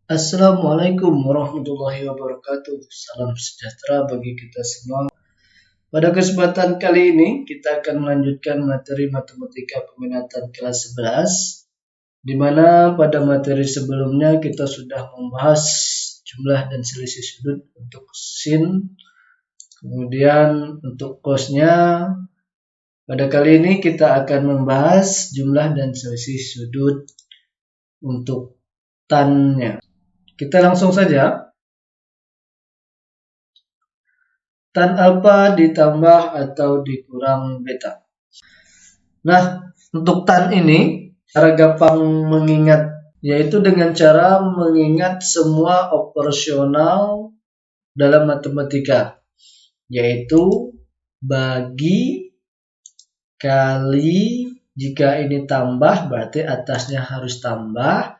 Assalamualaikum warahmatullahi wabarakatuh. Salam sejahtera bagi kita semua. Pada kesempatan kali ini kita akan melanjutkan materi matematika peminatan kelas 11, di mana pada materi sebelumnya kita sudah membahas jumlah dan selisih sudut untuk sin, kemudian untuk cosnya. Pada kali ini kita akan membahas jumlah dan selisih sudut untuk tan-nya. Kita langsung saja. Tan alfa ditambah atau dikurang beta. Nah, untuk tan ini, cara gampang mengingat, yaitu dengan cara mengingat semua operasional dalam matematika, yaitu bagi, kali, jika ini tambah berarti atasnya harus tambah,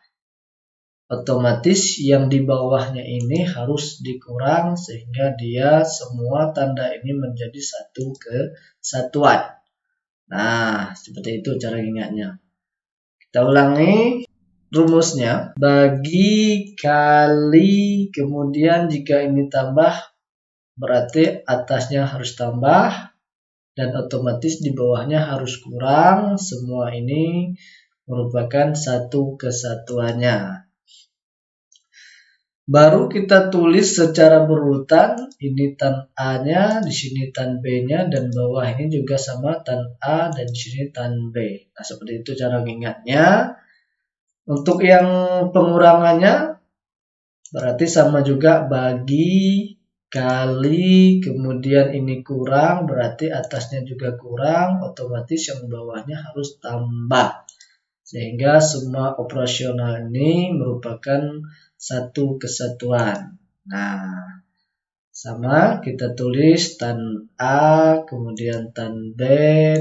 otomatis yang di bawahnya ini harus dikurang sehingga dia semua tanda ini menjadi satu kesatuan. Nah, seperti itu cara ingatnya. Kita ulangi rumusnya. Bagi, kali, kemudian jika ini tambah berarti atasnya harus tambah dan otomatis di bawahnya harus kurang. Semua ini merupakan satu kesatuannya. Baru kita tulis secara berurutan, ini tan A-nya, di sini tan B-nya, dan bawah ini juga sama tan A, dan di sini tan B. Nah, seperti itu cara mengingatnya. Untuk yang pengurangannya, berarti sama juga bagi, kali, kemudian ini kurang, berarti atasnya juga kurang, otomatis yang bawahnya harus tambah. Sehingga semua operasional ini merupakan satu kesatuan. Nah, sama kita tulis tan A, kemudian tan B,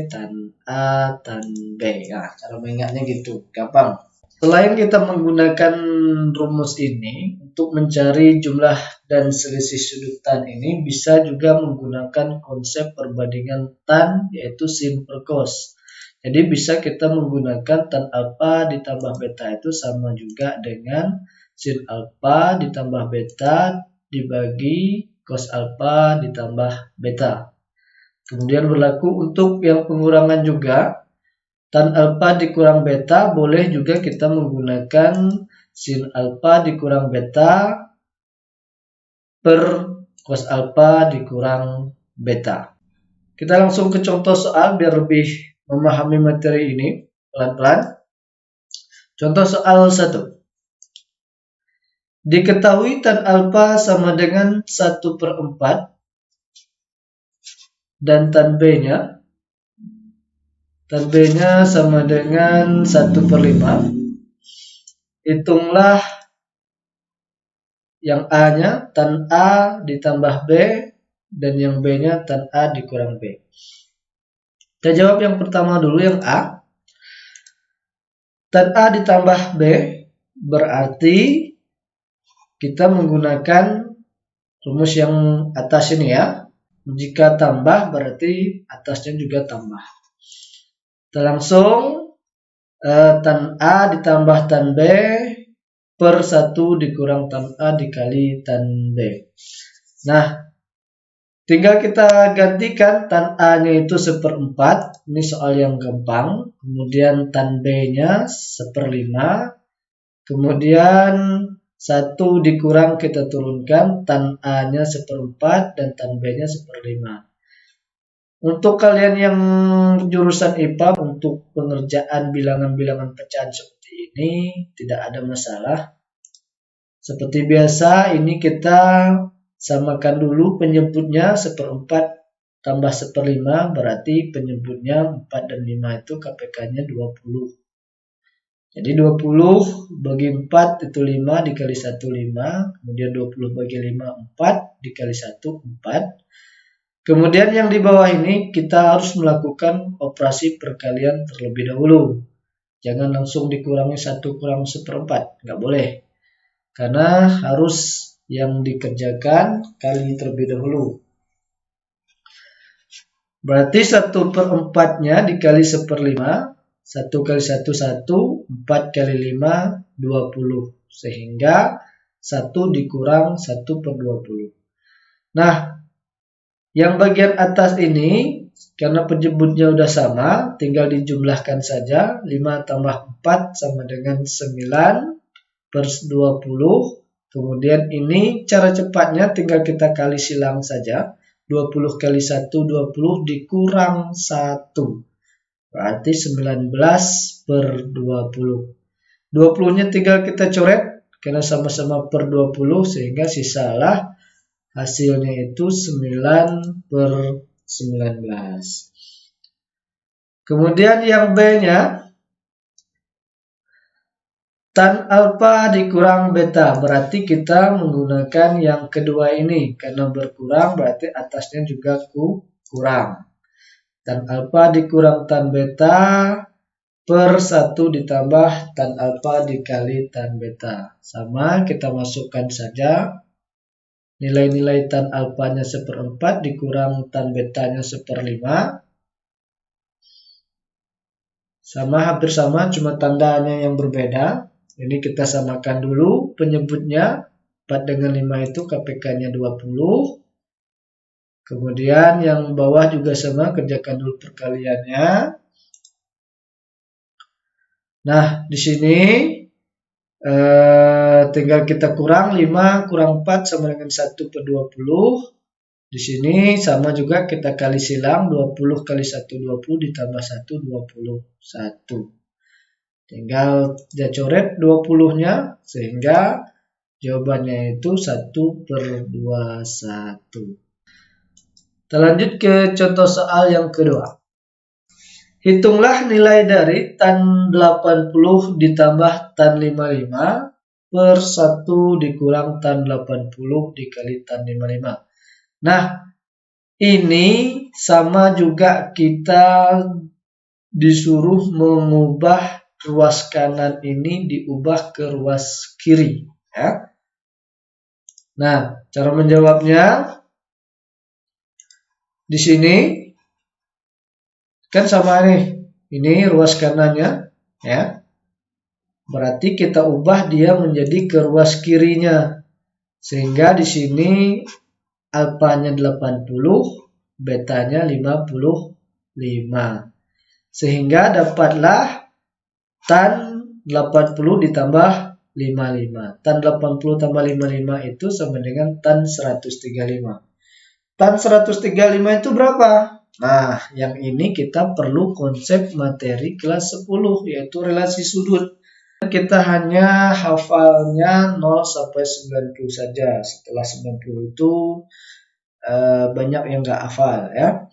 tan A, tan B. Nah, cara mengingatnya gitu, gampang. Selain kita menggunakan rumus ini untuk mencari jumlah dan selisih sudut tan ini, bisa juga menggunakan konsep perbandingan tan, yaitu sin per cos. Jadi bisa kita menggunakan tan alfa ditambah beta itu sama juga dengan sin alfa ditambah beta dibagi cos alfa ditambah beta. Kemudian berlaku untuk yang pengurangan juga. Tan alfa dikurang beta boleh juga kita menggunakan sin alfa dikurang beta per cos alfa dikurang beta. Kita langsung ke contoh soal biar lebih memahami materi ini pelan-pelan. Contoh soal 1. Diketahui tan alfa sama dengan 1/4 dan tan B-nya sama dengan 1/5. Hitunglah yang A-nya tan A ditambah B dan yang B-nya tan A dikurang B. Kita jawab yang pertama dulu, yang A. Tan A ditambah B berarti kita menggunakan rumus yang atas ini ya. Jika tambah berarti atasnya juga tambah. Kita langsung tan A ditambah tan B per 1 dikurang tan A dikali tan B. Nah, tinggal kita gantikan tan A-nya itu 1/4. Ini soal yang gampang. Kemudian tan B-nya 1/5. Kemudian 1 dikurang kita turunkan, tan A-nya 1/4 dan tan B-nya 1/5. Untuk kalian yang jurusan IPA, untuk pengerjaan bilangan-bilangan pecahan seperti ini tidak ada masalah. Seperti biasa, ini kita samakan dulu penyebutnya 1/4 tambah 1/5 berarti penyebutnya 4 dan 5 itu KPK-nya 20. Jadi 20 bagi 4 itu 5 dikali 1 5. Kemudian 20 bagi 5 4 dikali 1 4. Kemudian yang di bawah ini kita harus melakukan operasi perkalian terlebih dahulu. Jangan langsung dikurangi 1 kurang 1/4. Nggak boleh. Karena harus yang dikerjakan kali terlebih dahulu. Berarti 1/4-nya dikali 1/5. 1 kali 1 1, 4 kali 5 20. Sehingga 1 dikurang 1/20. Nah, yang bagian atas ini, karena penyebutnya udah sama, tinggal dijumlahkan saja. 5 tambah 4 sama dengan 9/20. Kemudian ini cara cepatnya tinggal kita kali silang saja. 20 kali 1, 20 dikurang 1. Berarti 19/20. 20-nya tinggal kita coret karena sama-sama per 20 sehingga sisalah hasilnya itu 9/19. Kemudian yang B-nya tan alfa dikurang beta, berarti kita menggunakan yang kedua ini karena berkurang berarti atasnya juga kurang. Tan alfa dikurang tan beta per 1 ditambah tan alfa dikali tan beta. Sama, kita masukkan saja. Nilai-nilai tan alfanya 1/4 dikurang tan betanya 1/5. Sama, hampir sama, cuma tandanya yang berbeda. Ini kita samakan dulu penyebutnya. 4 dengan 5 itu KPK-nya 20. Kemudian yang bawah juga sama, kerjakan dulu perkaliannya. Nah, di sini tinggal kita kurang 5 kurang 4 sama dengan 1/20. Di sini sama juga kita kali silang 20 kali 1 20 ditambah 1 21. Tinggal dia coret 20-nya sehingga jawabannya itu 1/21. Kita lanjut ke contoh soal yang kedua. Hitunglah nilai dari tan 80 ditambah tan 55 per 1 dikurang tan 80 dikali tan 55. Nah, ini sama juga kita disuruh mengubah ruas kanan ini diubah ke ruas kiri. Ya. Nah, cara menjawabnya di sini kan sama nih. Ini ruas kanannya, ya. Berarti kita ubah dia menjadi ke ruas kirinya. Sehingga di sini alfanya 80, betanya 55. Sehingga dapatlah tan 80 ditambah 55. Tan 80 tambah 55 itu sama dengan tan 135. Tan 135 itu berapa? Nah, yang ini kita perlu konsep materi kelas 10, yaitu relasi sudut. Kita hanya hafalnya 0 sampai 90 saja. Setelah 90 itu banyak yang nggak hafal ya.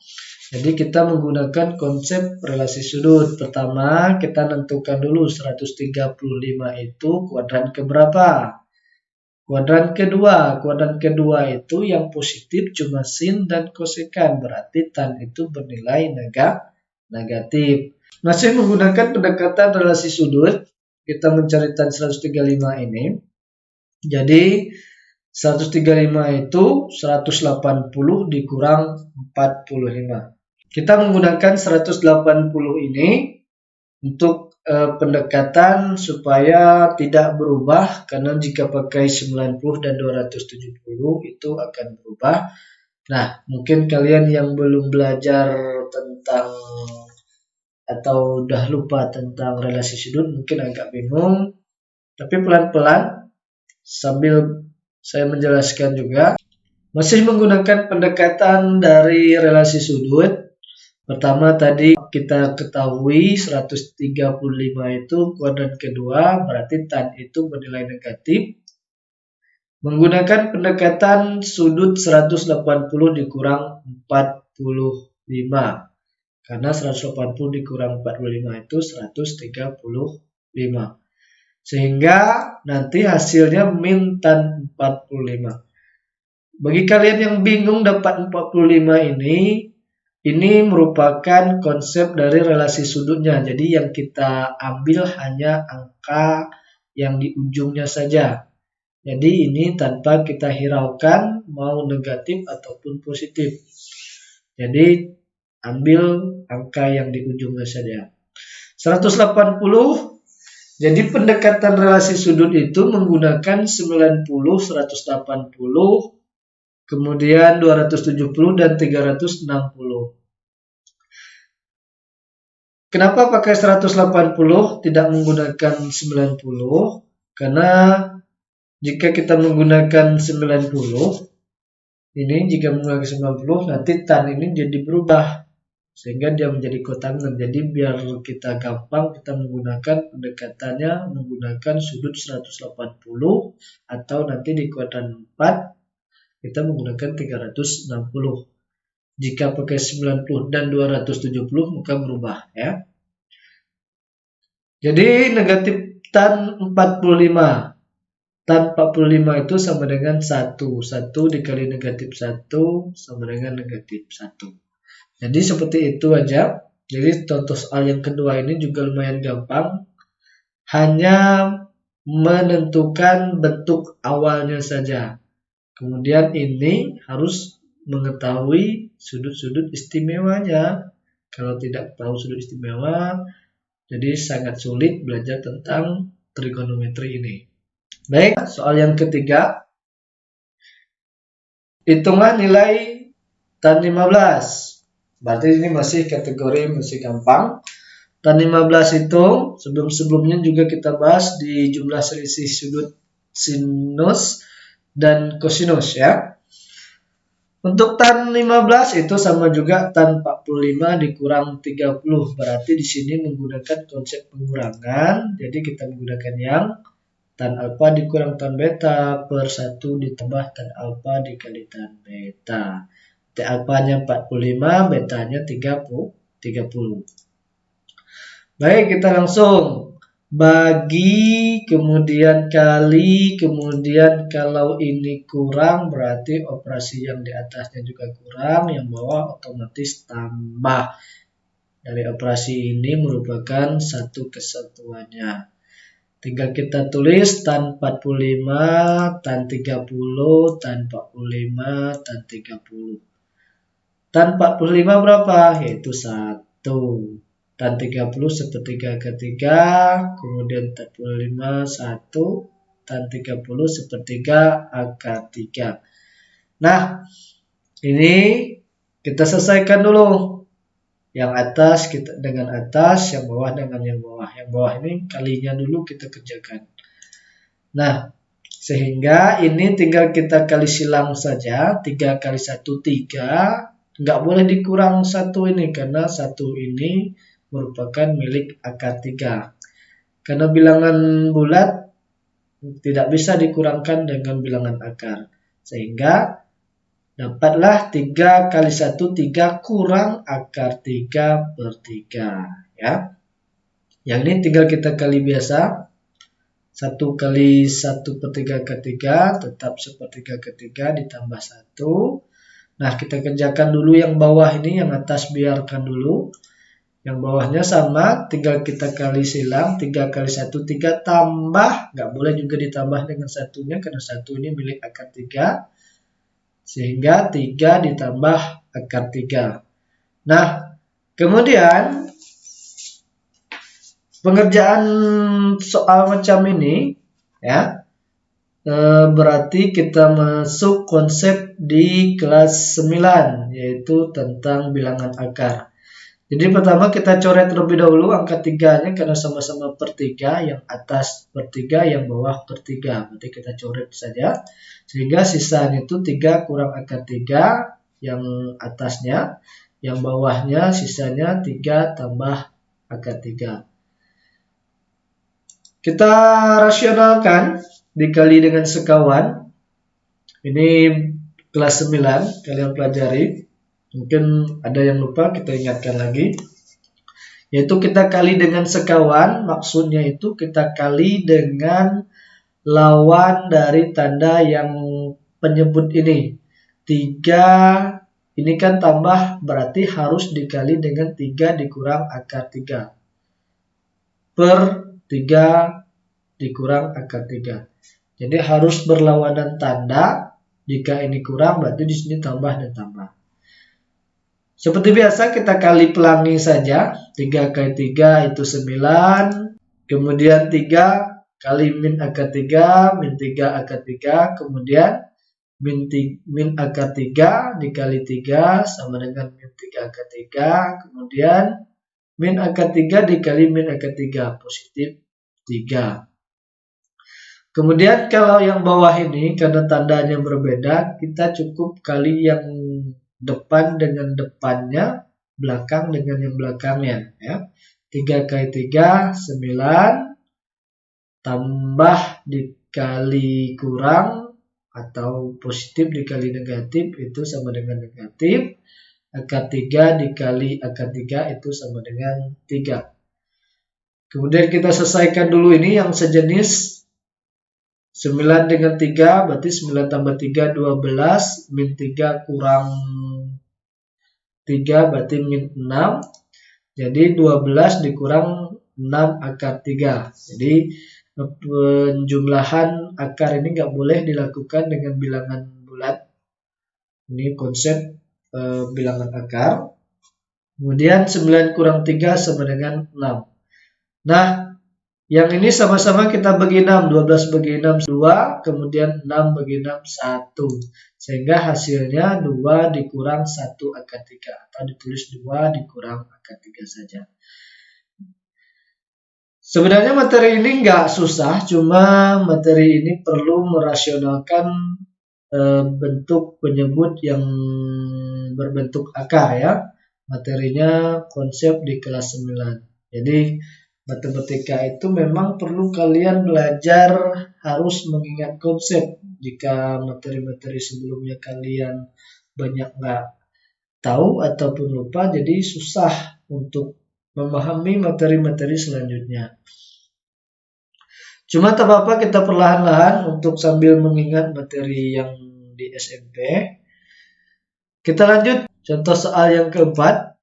Jadi kita menggunakan konsep relasi sudut. Pertama, kita tentukan dulu 135 itu kuadran keberapa? Kuadran kedua itu yang positif cuma sin dan kosekan, berarti tan itu bernilai negatif. Masih menggunakan pendekatan relasi sudut, kita mencari tan 135 ini. Jadi 135 itu 180 dikurang 45. Kita menggunakan 180 ini untuk pendekatan supaya tidak berubah, karena jika pakai 90 dan 270 itu akan berubah. Nah, mungkin kalian yang belum belajar tentang atau udah lupa tentang relasi sudut mungkin agak bingung, tapi pelan-pelan sambil saya menjelaskan juga. Masih menggunakan pendekatan dari relasi sudut. Pertama tadi kita ketahui 135 itu kuadran kedua, berarti tan itu bernilai negatif. Menggunakan pendekatan sudut 180 dikurang 45. Karena 180 dikurang 45 itu 135. Sehingga nanti hasilnya min tan 45. Bagi kalian yang bingung dapat 45 ini merupakan konsep dari relasi sudutnya. Jadi yang kita ambil hanya angka yang di ujungnya saja. Jadi ini tanpa kita hiraukan mau negatif ataupun positif. Jadi ambil angka yang di ujungnya saja. 180 Jadi pendekatan relasi sudut itu menggunakan 90, 180, kemudian 270 dan 360. Kenapa pakai 180 tidak menggunakan 90? Karena jika kita menggunakan 90, jika menggunakan 90 nanti tan ini jadi berubah sehingga dia menjadi kotangan. Jadi biar kita gampang, kita menggunakan pendekatannya menggunakan sudut 180 atau nanti di kuadran 4 kita menggunakan 360. Jika pakai 90 dan 270 maka berubah ya. Jadi negatif tan 45. Tan 45 itu sama dengan 1. 1 dikali negatif 1 sama dengan negatif 1. Jadi seperti itu aja. Jadi contoh soal yang kedua ini juga lumayan gampang. Hanya menentukan bentuk awalnya saja. Kemudian ini harus mengetahui sudut-sudut istimewanya. Kalau tidak tahu sudut istimewa, jadi sangat sulit belajar tentang trigonometri ini. Baik, soal yang ketiga. Hitungan nilai tan 15. Berarti ini masih kategori masih gampang. Tan 15 itu sebelum-sebelumnya juga kita bahas di jumlah selisih sudut sinus dan kosinus ya. Untuk tan 15 itu sama juga tan 45 dikurang 30. Berarti di sini menggunakan konsep pengurangan. Jadi kita menggunakan yang tan alfa dikurang tan beta per 1 ditambah tan alfa dikali tan beta. Tan alfanya 45, betanya 30. Baik, kita langsung bagi, kemudian kali, kemudian kalau ini kurang berarti operasi yang di atasnya juga kurang, yang bawah otomatis tambah. Dari operasi ini merupakan satu kesatuannya. Tinggal kita tulis tan 45, tan 30, tan 45, tan 30. Tan 45 berapa? Yaitu 1. Tan 30 sepertiga ketiga, kemudian tan 45 1, tan 30 sepertiga akar 3. Nah, ini kita selesaikan dulu. Yang atas kita dengan atas, yang bawah dengan yang bawah. Yang bawah ini kalinya dulu kita kerjakan. Nah, sehingga ini tinggal kita kali silang saja. 3 kali 1, 3. Nggak boleh dikurang 1 ini, karena 1 ini merupakan milik akar 3. Karena bilangan bulat tidak bisa dikurangkan dengan bilangan akar. Sehingga dapatlah 3 kali 1, 3 kurang akar 3 per 3. Ya. Yang ini tinggal kita kali biasa. 1 kali 1 per 3 ke 3 tetap sepertiga ke 3 ditambah 1. Nah, kita kerjakan dulu yang bawah ini, yang atas biarkan dulu. Yang bawahnya sama, tinggal kita kali silang, 3 kali 1, 3 tambah, nggak boleh juga ditambah dengan satunya, karena 1 ini milik akar 3, sehingga 3 ditambah akar 3. Nah, kemudian, pengerjaan soal macam ini, ya, berarti kita masuk konsep di kelas 9, yaitu tentang bilangan akar. Jadi pertama kita coret terlebih dahulu angka 3-nya karena sama-sama per 3, yang atas per 3, yang bawah per 3. Berarti kita coret saja. Sehingga sisanya itu 3 kurang akar 3, yang atasnya, yang bawahnya sisanya 3 tambah akar 3. Kita rasionalkan, dikali dengan sekawan. Ini kelas 9, kalian pelajari. Mungkin ada yang lupa, kita ingatkan lagi. Yaitu kita kali dengan sekawan, maksudnya itu kita kali dengan lawan dari tanda yang penyebut ini. 3, ini kan tambah, berarti harus dikali dengan 3 dikurang akar 3. Per 3 dikurang akar 3. Jadi harus berlawanan tanda. Jika ini kurang, berarti di sini tambah dan tambah. Seperti biasa kita kali pelangi saja. 3 kali 3 itu 9. kemudian 3 kali min akar 3, min 3 akar 3, kemudian min akar 3 dikali 3 sama dengan min 3 akar 3, kemudian min akar 3 dikali min akar 3, positif 3. Kemudian kalau yang bawah ini karena tandanya berbeda, kita cukup kali yang depan dengan depannya, belakang dengan yang belakangnya. Ya. 3 kali 3, 9, tambah dikali kurang, atau positif dikali negatif, itu sama dengan negatif. Akar 3 dikali akar 3 itu sama dengan 3. Kemudian kita selesaikan dulu ini yang sejenis. 9 dengan 3 berarti 9 tambah 3 12, min 3 kurang 3 berarti min 6. Jadi 12 dikurang 6 akar 3. Jadi penjumlahan akar ini nggak boleh dilakukan dengan bilangan bulat. Ini konsep bilangan akar. Kemudian 9 kurang 3 sama dengan 6. Nah, yang ini sama-sama kita bagi 6, 12 bagi 6, 2, kemudian 6 bagi 6, 1. Sehingga hasilnya 2 dikurang 1 akar 3. Atau ditulis 2 dikurang akar 3 saja. Sebenarnya materi ini nggak susah, cuma materi ini perlu merasionalkan bentuk penyebut yang berbentuk akar ya. Materinya konsep di kelas 9. Jadi matematika itu memang perlu kalian belajar, harus mengingat konsep. Jika materi-materi sebelumnya kalian banyak nggak tahu ataupun lupa, jadi susah untuk memahami materi-materi selanjutnya. Cuma tak apa-apa, kita perlahan-lahan untuk sambil mengingat materi yang di SMP. Kita lanjut contoh soal yang keempat.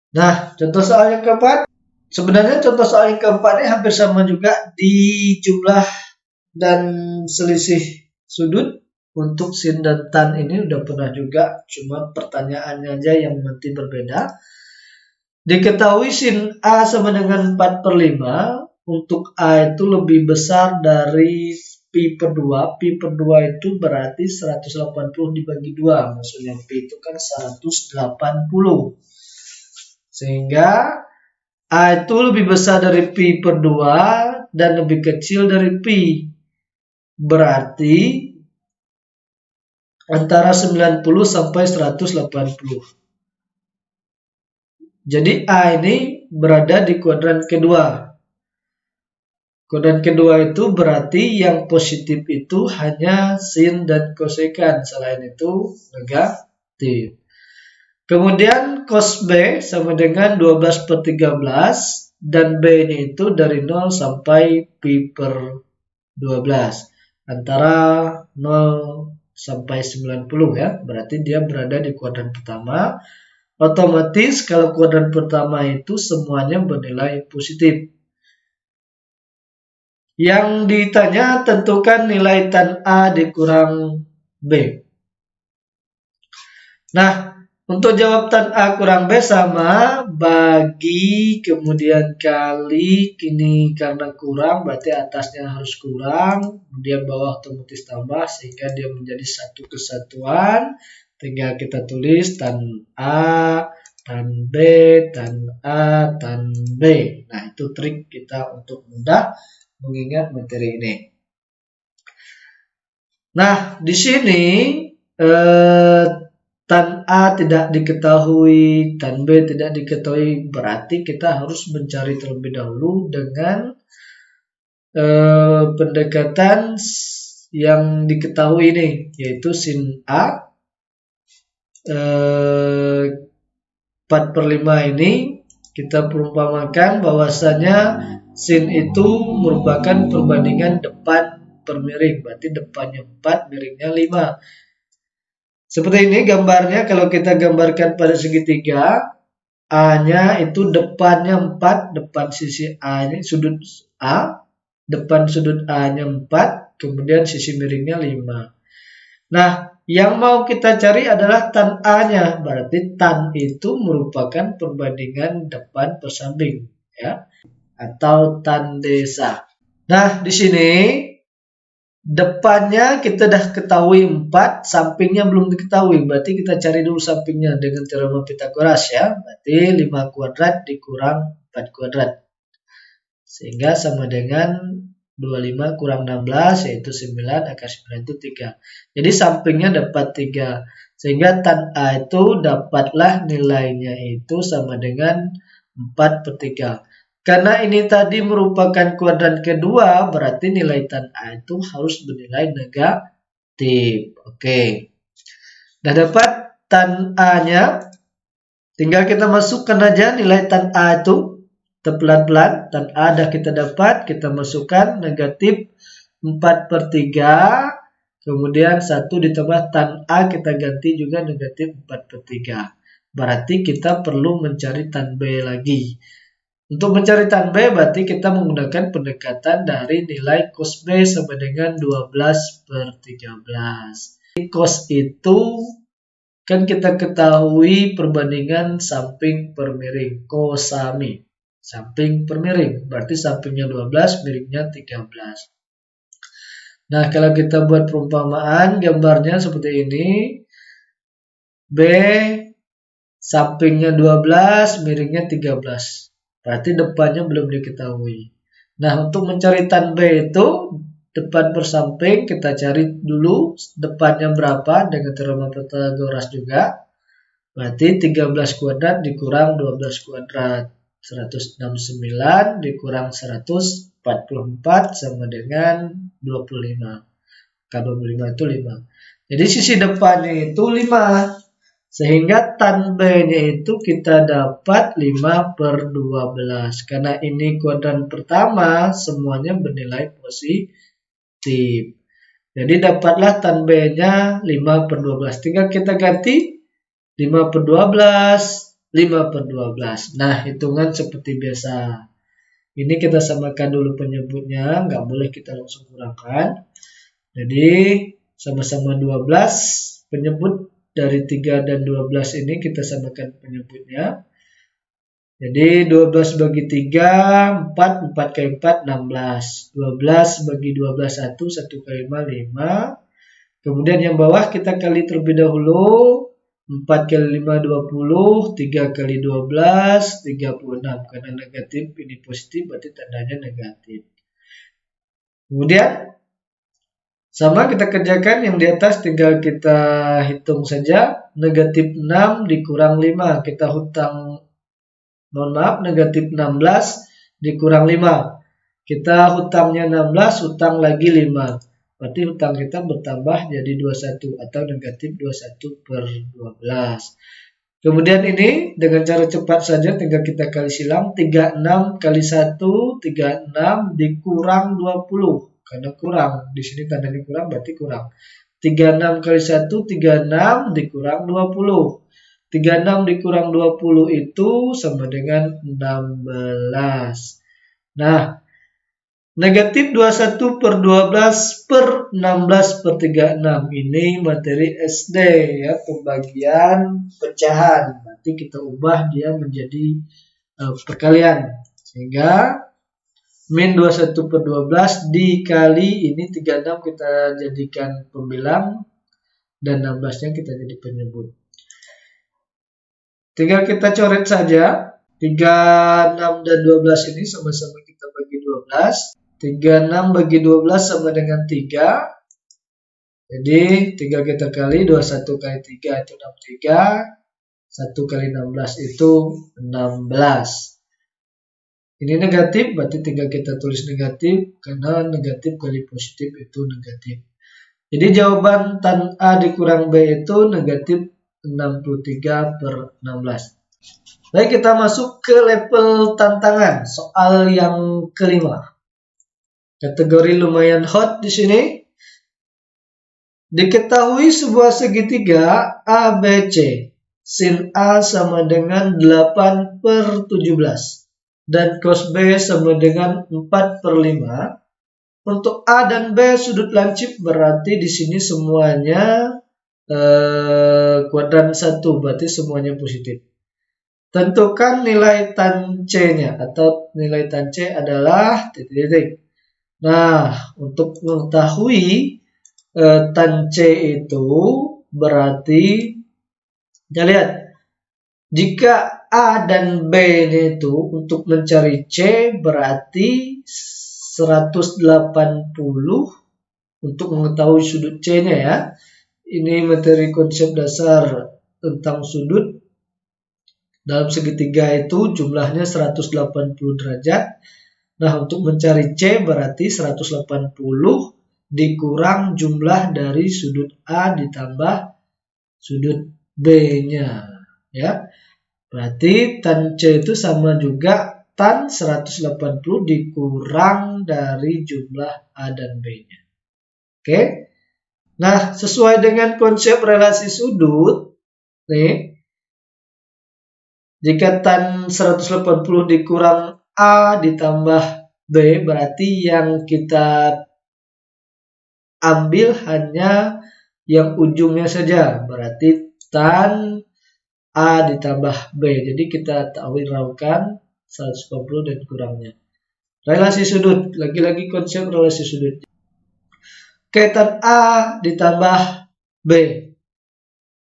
Nah, contoh soal yang keempat, sebenarnya contoh soal yang keempat ini hampir sama juga di jumlah dan selisih sudut. Untuk sin dan tan ini udah pernah juga, cuma pertanyaannya aja yang nanti berbeda. Diketahui sin A sama dengan 4/5, untuk A itu lebih besar dari pi per 2. Pi per 2 itu berarti 180 dibagi 2, maksudnya pi itu kan 180. Sehingga A itu lebih besar dari pi per 2 dan lebih kecil dari pi. Berarti antara 90 sampai 180. Jadi A ini berada di kuadran kedua. Kuadran kedua itu berarti yang positif itu hanya sin dan kosekan. Selain itu negatif. Kemudian cos B sama dengan 12 per 13 dan B ini itu dari 0 sampai pi per 12. Antara 0 sampai 90 ya, berarti dia berada di kuadran pertama. Otomatis kalau kuadran pertama itu semuanya bernilai positif. Yang ditanya tentukan nilai tan A dikurang B. Nah, untuk jawab tan A kurang B sama bagi kemudian kali, ini karena kurang berarti atasnya harus kurang, kemudian bawah otomatis tambah sehingga dia menjadi satu kesatuan. Tinggal kita tulis tan A, tan B, tan A, tan B. Nah, itu trik kita untuk mudah mengingat materi ini. Nah, di sini tan A tidak diketahui, tan B tidak diketahui, berarti kita harus mencari terlebih dahulu dengan pendekatan yang diketahui ini, yaitu sin A 4/5 ini kita perumpamakan bahwasanya sin itu merupakan perbandingan depan per miring, berarti depannya 4, miringnya 5. Seperti ini gambarnya, kalau kita gambarkan pada segitiga, A-nya itu depannya 4, depan sisi A ini sudut A, depan sudut A-nya 4, kemudian sisi miringnya 5. Nah, yang mau kita cari adalah tan A-nya, berarti tan itu merupakan perbandingan depan per samping. ya, atau tan desa. Nah, di sini depannya kita dah ketahui 4, sampingnya belum diketahui. Berarti kita cari dulu sampingnya dengan teorema Pitagoras ya. Berarti 5 kuadrat dikurang 4 kuadrat. Sehingga sama dengan 25 kurang 16 yaitu 9, akar 9 itu 3. Jadi sampingnya dapat 3. Sehingga tan A itu dapatlah nilainya itu sama dengan 4 per 3. Karena ini tadi merupakan kuadran kedua, berarti nilai tan A itu harus bernilai negatif. Oke. Dah dapat tan A-nya. Tinggal kita masukkan aja nilai tan A itu. Pelan-pelan, tan A dah kita dapat. Kita masukkan negatif 4 per 3. Kemudian 1 ditambah tan A kita ganti juga negatif 4 per 3. Berarti kita perlu mencari tan B lagi. Untuk mencari tan B berarti kita menggunakan pendekatan dari nilai cos B sama dengan 12 per 13. Cos itu kan kita ketahui perbandingan samping per miring, kosami. Samping per miring, berarti sampingnya 12, miringnya 13. Nah, kalau kita buat perumpamaan, gambarnya seperti ini. B sampingnya 12, miringnya 13. Berarti depannya belum diketahui. Nah, untuk mencari tan B itu, depan per samping, kita cari dulu depannya berapa dengan teorema Pythagoras juga. Berarti 13 kuadrat dikurang 12 kuadrat. 169 dikurang 144 sama dengan 25. K25 itu 5. Jadi sisi depannya itu 5. Sehingga tan B-nya itu kita dapat 5 per 12. Karena ini kuadran pertama, semuanya bernilai positif. Jadi dapatlah tan B-nya 5 per 12. Tinggal kita ganti 5 per 12, 5 per 12. Nah, hitungan seperti biasa. Ini kita samakan dulu penyebutnya, nggak boleh kita langsung kurangkan. Jadi, sama-sama 12, penyebut dari 3 dan 12 ini kita samakan penyebutnya. Jadi 12 bagi 3, 4, 4 kali 4, 16. 12 bagi 12, 1, 1 kali 5, 5. Kemudian yang bawah kita kali terlebih dahulu. 4 kali 5, 20. 3 kali 12, 36. Karena negatif, ini positif, berarti tandanya negatif. Kemudian sama kita kerjakan yang di atas, tinggal kita hitung saja. Negatif 6 dikurang 5. Kita negatif 16 dikurang 5. Kita hutangnya 16, hutang lagi 5. Berarti hutang kita bertambah jadi 21 atau negatif 21 per 12. Kemudian ini dengan cara cepat saja tinggal kita kali silang. 36 kali 1, 36 dikurang 20. Karena kurang, di sini tandanya kurang berarti kurang. 36 kali 1, 36 dikurang 20. 36 dikurang 20 itu sama dengan 16. Nah, negatif 21 per 12 per 16 per 36. Ini materi SD ya, pembagian pecahan. Nanti kita ubah dia menjadi perkalian. Sehingga min 21 per 12 dikali ini 36 kita jadikan pembilang dan 16-nya kita jadi penyebut. Tinggal kita coret saja. 36 dan 12 ini sama-sama kita bagi 12. 36 bagi 12 sama dengan 3. Jadi tinggal kita kali 21 kali 3 itu 63. 1 kali 16 itu 16. Ini negatif, berarti tinggal kita tulis negatif, karena negatif kali positif itu negatif. Jadi jawaban tan A dikurang B itu negatif 63 per 16. Baik, kita masuk ke level tantangan, soal yang kelima. Kategori lumayan hot di sini. Diketahui sebuah segitiga ABC, sin A sama dengan 8 per 17. Dan cos B sama dengan 4 per 5. Untuk A dan B sudut lancip berarti di sini semuanya kuadran 1, berarti semuanya positif. Tentukan nilai tan C-nya atau nilai tan C adalah titik-titik. Nah, untuk mengetahui tan C itu berarti kita lihat jika A dan B itu untuk mencari C berarti 180 untuk mengetahui sudut C-nya ya. Ini materi konsep dasar tentang sudut. Dalam segitiga itu jumlahnya 180 derajat. Nah, untuk mencari C berarti 180 dikurang jumlah dari sudut A ditambah sudut B-nya. Ya. Berarti tan C itu sama juga tan 180 dikurang dari jumlah A dan B-nya. Oke. Nah, sesuai dengan konsep relasi sudut, nih, jika tan 180 dikurang A ditambah B, berarti yang kita ambil hanya yang ujungnya saja. Berarti tan A ditambah B. Jadi kita raukan 180 dan kurangnya. Relasi sudut. Lagi-lagi konsep relasi sudut. Oke, tan A ditambah B.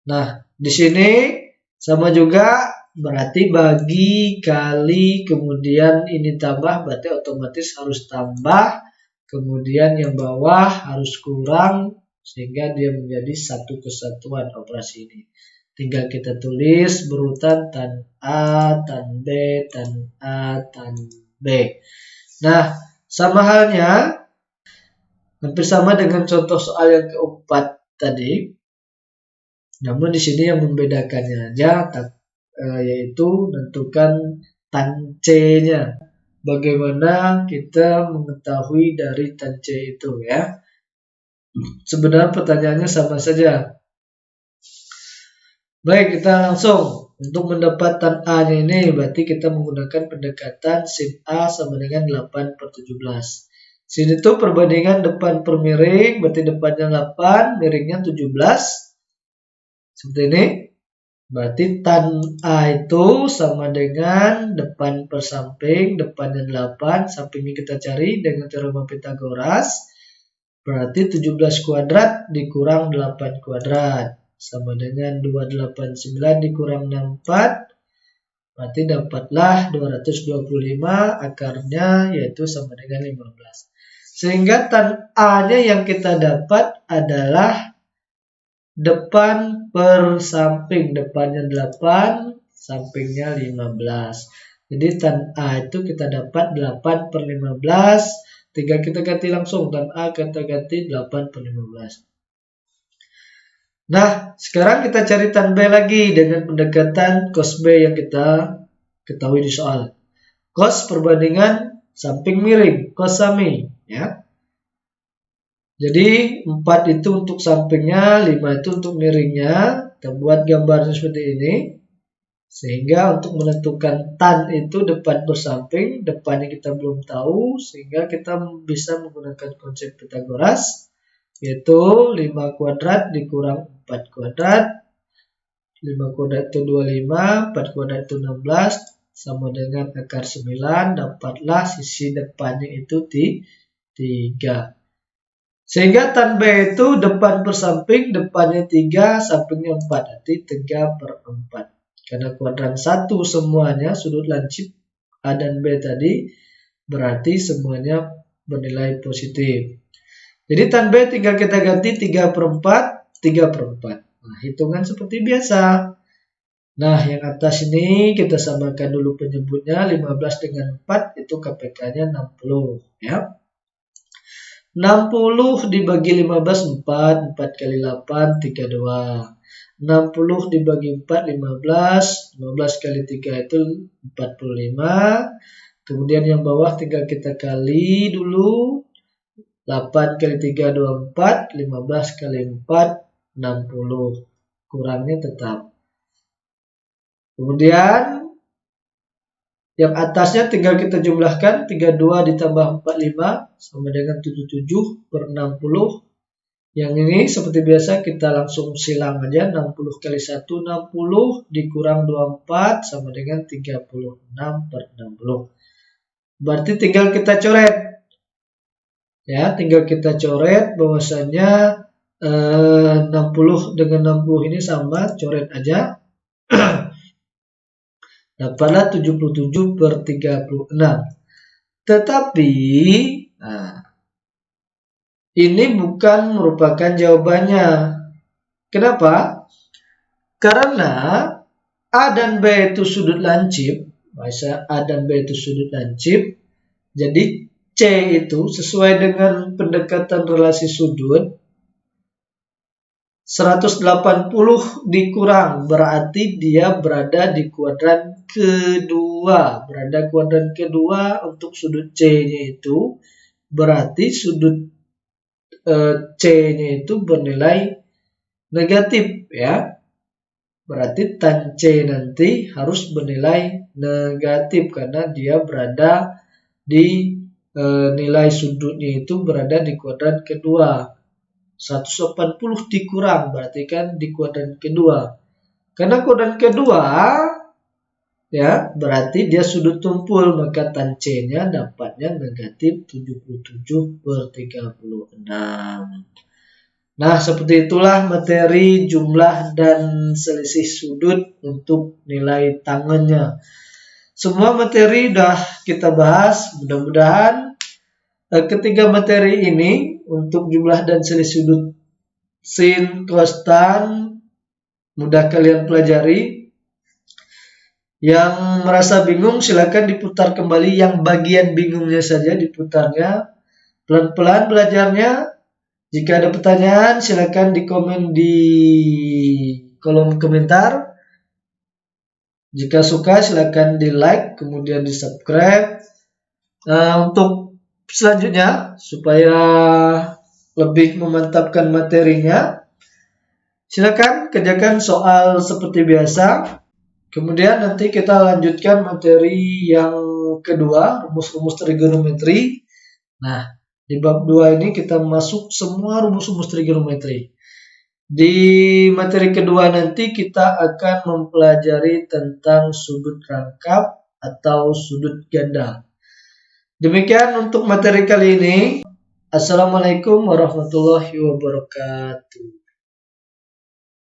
Nah, di sini sama juga. Berarti bagi kali kemudian ini tambah berarti otomatis harus tambah. Kemudian yang bawah harus kurang sehingga dia menjadi satu kesatuan operasi ini. Tinggal kita tulis berurutan tan A, tan B, tan A, tan B. Nah, sama halnya hampir sama dengan contoh soal yang keempat tadi. Namun di sini yang membedakannya aja yaitu menentukan tan C-nya. Bagaimana kita mengetahui dari tan C itu ya. Sebenarnya pertanyaannya sama saja. Baik, kita langsung. Untuk mendapat tan A-nya ini berarti kita menggunakan pendekatan sin A sama dengan 8/17. Sin itu perbandingan depan per miring, berarti depannya 8, miringnya 17. Seperti ini. Berarti tan A itu sama dengan depan per samping, depannya 8, sampingnya kita cari dengan teorema Pythagoras. Berarti 17 kuadrat dikurang 8 kuadrat. Sama dengan 289 dikurang 64. Berarti dapatlah 225 akarnya yaitu sama dengan 15. Sehingga tan A-nya yang kita dapat adalah depan per samping, depannya 8, sampingnya 15. Jadi tan A itu kita dapat 8/15. Tinggal kita ganti langsung, tan A kita ganti 8/15. Nah, sekarang kita cari tan B lagi dengan pendekatan cos B yang kita ketahui di soal. Cos perbandingan samping miring, cos sami, ya. Jadi 4 itu untuk sampingnya, 5 itu untuk miringnya. Kita buat gambarnya seperti ini. Sehingga untuk menentukan tan itu depan bersamping, depannya kita belum tahu. Sehingga kita bisa menggunakan konsep Pythagoras. Yaitu 5 kuadrat dikurang 4 kuadrat. 5 kuadrat itu 25, 4 kuadrat itu 16. Sama dengan akar 9, dapatlah sisi depannya itu 3. Sehingga tan B itu depan per samping, depannya 3, sampingnya 4. Berarti 3/4. Karena kuadran 1 semuanya, sudut lancip A dan B tadi, berarti semuanya bernilai positif. Jadi tan B tinggal kita ganti 3/4, 3/4. Nah, hitungan seperti biasa. Nah, yang atas ini kita samakan dulu penyebutnya, 15 dengan 4, itu KPK-nya 60. Ya. 60 dibagi 15, 4. 4 kali 8, 32. 60 dibagi 4, 15. 15 kali 3 itu 45. Kemudian yang bawah tinggal kita kali dulu. 8 kali 3, 24. 15 kali 4, 60. Kurangnya tetap. Kemudian yang atasnya tinggal kita jumlahkan, 32 ditambah 45 sama dengan 77/60. Yang ini seperti biasa kita langsung silang aja. 60 kali 1 60 dikurang 24 sama dengan 36/60. Berarti tinggal kita coret. Ya, tinggal kita coret bahwasanya 60 dengan 60 ini sama, coret aja. Dapatlah 77/36. Tetapi ini bukan merupakan jawabannya. Kenapa? Karena A dan B itu sudut lancip. Masa A dan B itu sudut lancip. Jadi C itu sesuai dengan pendekatan relasi sudut 180 dikurang, berarti dia berada di kuadran kedua. Berada kuadran kedua untuk sudut C-nya itu, berarti sudut C-nya itu bernilai negatif ya. Berarti tan C nanti harus bernilai negatif karena dia berada di nilai sudutnya itu berada di kuadran kedua. 180 dikurang berarti kan di kuadran kedua. Karena kuadran kedua ya berarti dia sudut tumpul, maka tan C-nya dapatnya negatif 77/36. Nah, seperti itulah materi jumlah dan selisih sudut untuk nilai tangannya. Semua materi udah kita bahas, mudah-mudahan ketiga materi ini untuk jumlah dan selisih sudut sin, cos, tan mudah kalian pelajari. Yang merasa bingung silakan diputar kembali, yang bagian bingungnya saja diputarnya. Pelan-pelan belajarnya. Jika ada pertanyaan silakan dikomen di kolom komentar. Jika suka silakan di like kemudian di subscribe. Untuk selanjutnya supaya lebih memantapkan materinya, silakan kerjakan soal seperti biasa. Kemudian nanti kita lanjutkan materi yang kedua, rumus-rumus trigonometri. Nah, di bab 2 ini kita masuk semua rumus-rumus trigonometri. Di materi kedua nanti kita akan mempelajari tentang sudut rangkap atau sudut ganda. Demikian untuk materi kali ini. Assalamualaikum warahmatullahi wabarakatuh.